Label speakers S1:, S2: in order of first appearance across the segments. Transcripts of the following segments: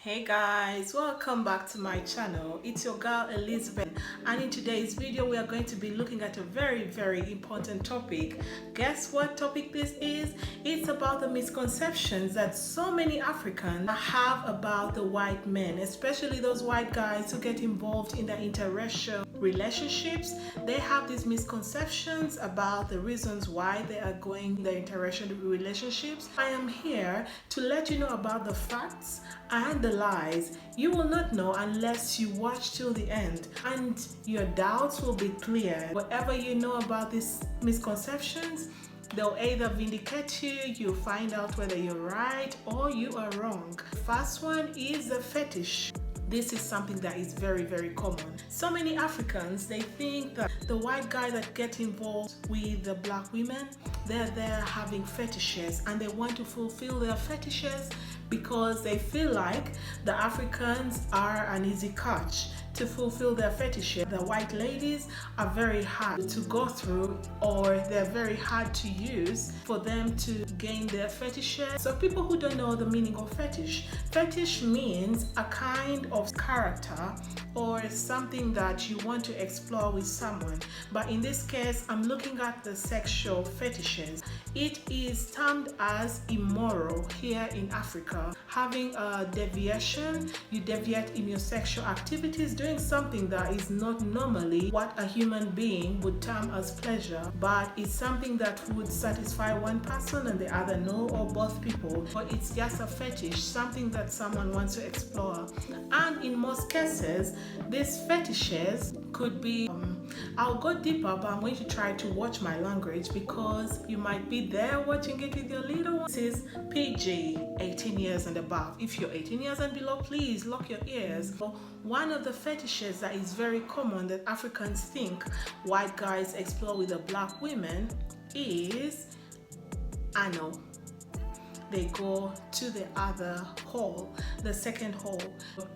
S1: Hey guys, welcome back to my channel. It's your girl Elizabeth, and in today's video we are going to be looking at a very important topic. Guess what topic this is? It's about the misconceptions that so many Africans have about the white men, especially those white guys who get involved in the interracial relationships. They have these misconceptions about the reasons why they are going the interracial relationships. I am here to let you know about the facts and the lies. You will not know unless you watch till the end, and your doubts will be cleared. Whatever you know about these misconceptions, they'll either vindicate you, you'll find out whether you're right or you are wrong. The first one is the fetish. This is something that is very common. So many Africans, they think that the white guy that get involved with the black women, they're there having fetishes, and they want to fulfill their fetishes because they feel like the Africans are an easy catch to fulfill their fetishes. The white ladies are very hard to go through, or they're very hard to use for them to gain their fetishes. So people who don't know the meaning of fetish means a kind of character or something that you want to explore with someone. But in this case, I'm looking at the sexual fetishes. It is termed as immoral here in Africa. Having a deviation, you deviate in your sexual activities, doing something that is not normally what a human being would term as pleasure, but it's something that would satisfy one person and the other no, or both people. But it's just a fetish, something that someone wants to explore. And in most cases, these fetishes could be I'll go deeper, but I'm going to try to watch my language because you might be there watching it with your little one. This is PG, 18 years and above. If you're 18 years and below, please lock your ears. One of the fetishes that is very common that Africans think white guys explore with the black women is anal. They go to the other hole, the second hole.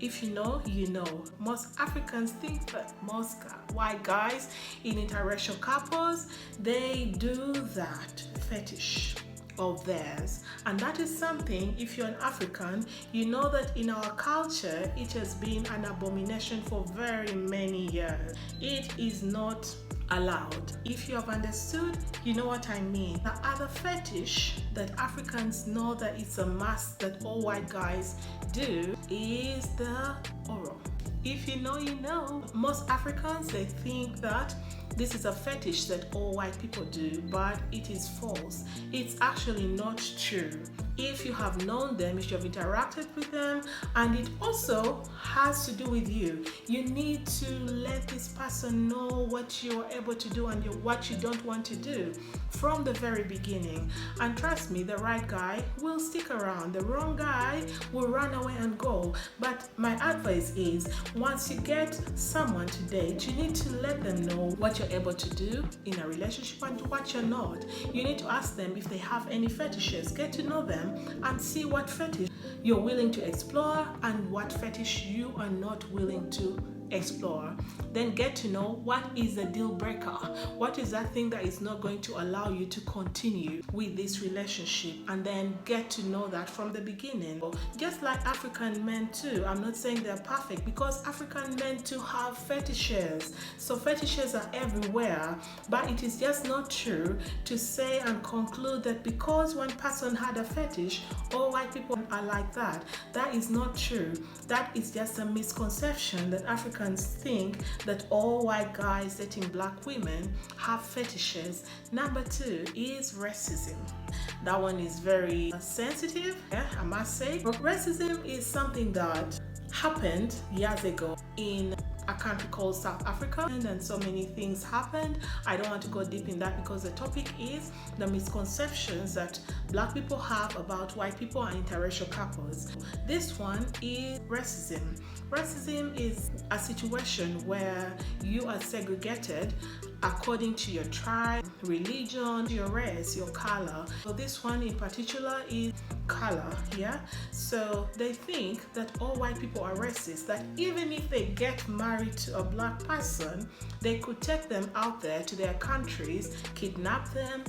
S1: If you know, you know. Most Africans think that most white guys in interracial couples, they do that fetish of theirs. And that is something, if you're an African, you know that in our culture, it has been an abomination for very many years. It is not allowed. If you have understood, you know what I mean. The other fetish that Africans know that it's a must that all white guys do is the oral. If you know, you know. Most Africans, they think that this is a fetish that all white people do, but it is false. It's actually not true. If you have known them, if you have interacted with them, and it also has to do with you, you need to let this person know what you're able to do and what you don't want to do from the very beginning. And trust me, the right guy will stick around. The wrong guy will run away and go. But my advice is, once you get someone to date, you need to let them know what you're able to do in a relationship and what you're not. You need to ask them if they have any fetishes. Get to know them and see what fetish you're willing to explore and what fetish you are not willing to explore. Then get to know what is the deal breaker. What is that thing that is not going to allow you to continue with this relationship, and then get to know that from the beginning. Just like African men too, I'm not saying they're perfect, because African men too have fetishes. So fetishes are everywhere, but it is just not true to say and conclude that because one person had a fetish, all white people are like that. That is not true. That is just a misconception that Africans think that all white guys dating black women have fetishes. Number two is racism. That one is very sensitive, I must say. Racism is something that happened years ago in a country called South Africa, and so many things happened. I don't want to go deep in that because the topic is the misconceptions that black people have about white people and interracial couples. This one is racism. Racism is a situation where you are segregated according to your tribe, religion, your race, your color. So this one in particular is color, yeah? So they think that all white people are racist, that even if they get married to a black person, they could take them out there to their countries, kidnap them,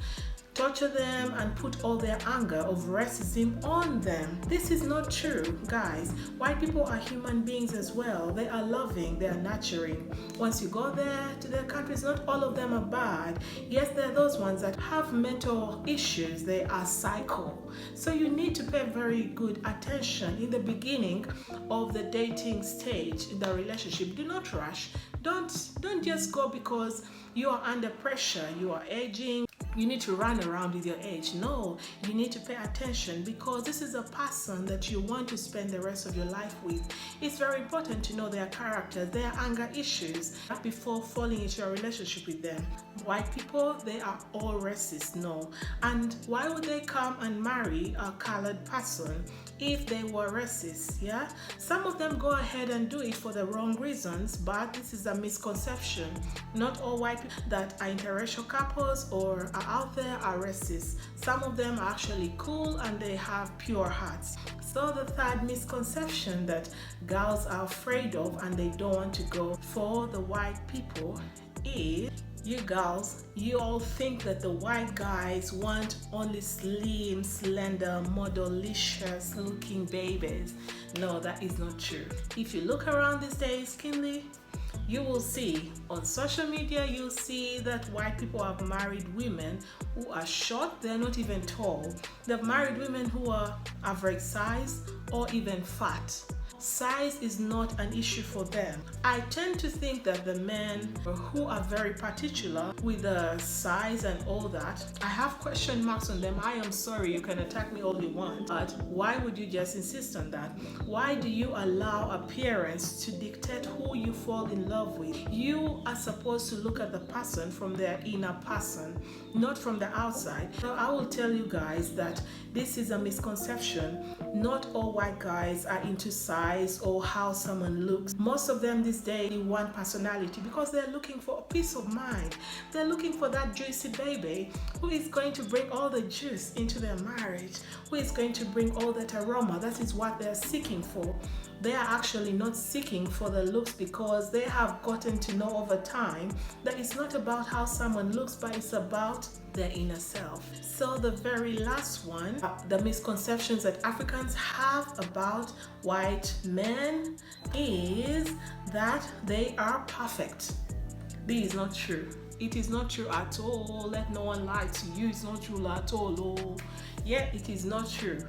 S1: torture them, and put all their anger of racism on them. This is not true, guys. White people are human beings as well. They are loving, they are nurturing. Once you go there to their countries, not all of them are bad. Yes, there are those ones that have mental issues. They are psycho. So you need to pay very good attention in the beginning of the dating stage in the relationship. Do not rush. Don't just go because you are under pressure, you are aging, you need to run around with your age. No, you need to pay attention because this is a person that you want to spend the rest of your life with. It's very important to know their character, their anger issues before falling into a relationship with them. White people, they are all racist, no. And why would they come and marry a colored person if they were racist? Yeah, some of them go ahead and do it for the wrong reasons, but this is a misconception. Not all white people that are interracial couples or are out there are racist. Some of them are actually cool and they have pure hearts. So the third misconception that girls are afraid of and they don't want to go for the white people is, you girls, you all think that the white guys want only slim, slender, model-licious looking babies. No, that is not true. If you look around these days, Kinley, you will see on social media, you'll see that white people have married women who are short, they're not even tall. They've married women who are average size or even fat. Size is not an issue for them. I tend to think that the men who are very particular with the size and all that, I have question marks on them. I am sorry, you can attack me all you want, but why would you just insist on that? Why do you allow appearance to dictate who you fall in love with? You are supposed to look at the person from their inner person, not from the outside. So I will tell you guys that this is a misconception. Not all white guys are into size or how someone looks. Most of them these days want personality because they're looking for a peace of mind. They're looking for that juicy baby who is going to bring all the juice into their marriage, who is going to bring all that aroma. That is what they're seeking for. They are actually not seeking for the looks because they have gotten to know over time that it's not about how someone looks, but it's about their inner self. So the very last one, the misconceptions that Africans have about white men is that they are perfect. This is not true. It is not true at all. Let no one lie to you. It's not true at all. Oh, yeah, it is not true.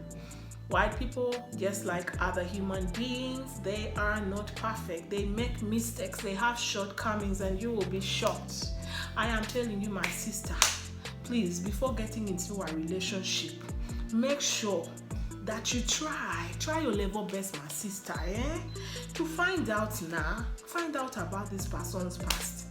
S1: White people, just like other human beings, they are not perfect. They make mistakes. They have shortcomings, and you will be shocked. I am telling you, my sister, please, before getting into a relationship, make sure that you try your level best, my sister, to find out about this person's past.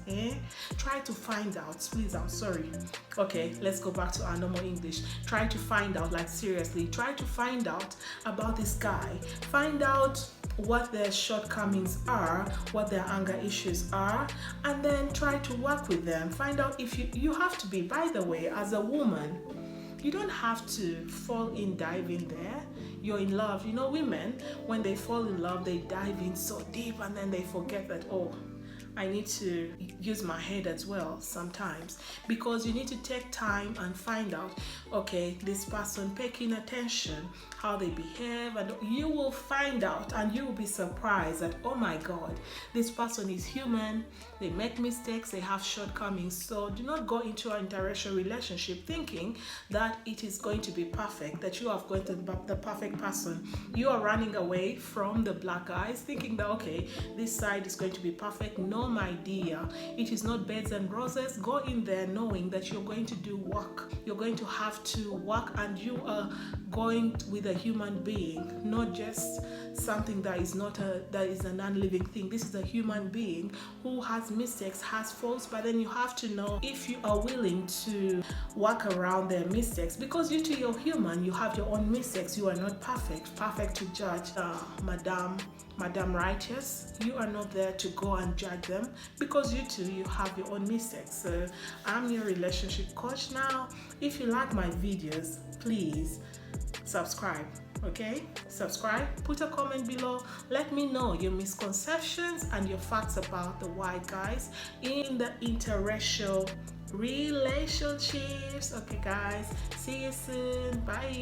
S1: Try to find out, please. I'm sorry. Okay, let's go back to our normal English. Try to find out, like seriously, try to find out about this guy. Find out what their shortcomings are, what their anger issues are, and then try to work with them. Find out if you have to be, by the way, as a woman, you don't have to dive in there. You're in love. You know, women, when they fall in love, they dive in so deep and then they forget that, oh, I need to use my head as well sometimes, because you need to take time and find out, okay, this person, paying attention how they behave, and you will find out and you will be surprised that, oh my God, this person is human, they make mistakes, they have shortcomings. So do not go into an interracial relationship thinking that it is going to be perfect, that you are going to be the perfect person. You are running away from the black guys thinking that, okay, this side is going to be perfect. No, my dear, it is not beds and roses. Go in there knowing that you're going to do work. You're going to have to work, and you are going with a human being, not just something that is a non-living thing. This is a human being who has mistakes, has faults, but then you have to know if you are willing to work around their mistakes, because you too, you're human. You have your own mistakes. You are not perfect to judge. Madam Righteous, you are not there to go and judge them, because you too, you have your own mistakes. So I'm your relationship coach now. If you like my videos, please subscribe. Okay, subscribe, put a comment below, let me know your misconceptions and your facts about the white guys in the interracial relationships. Okay guys, see you soon, bye.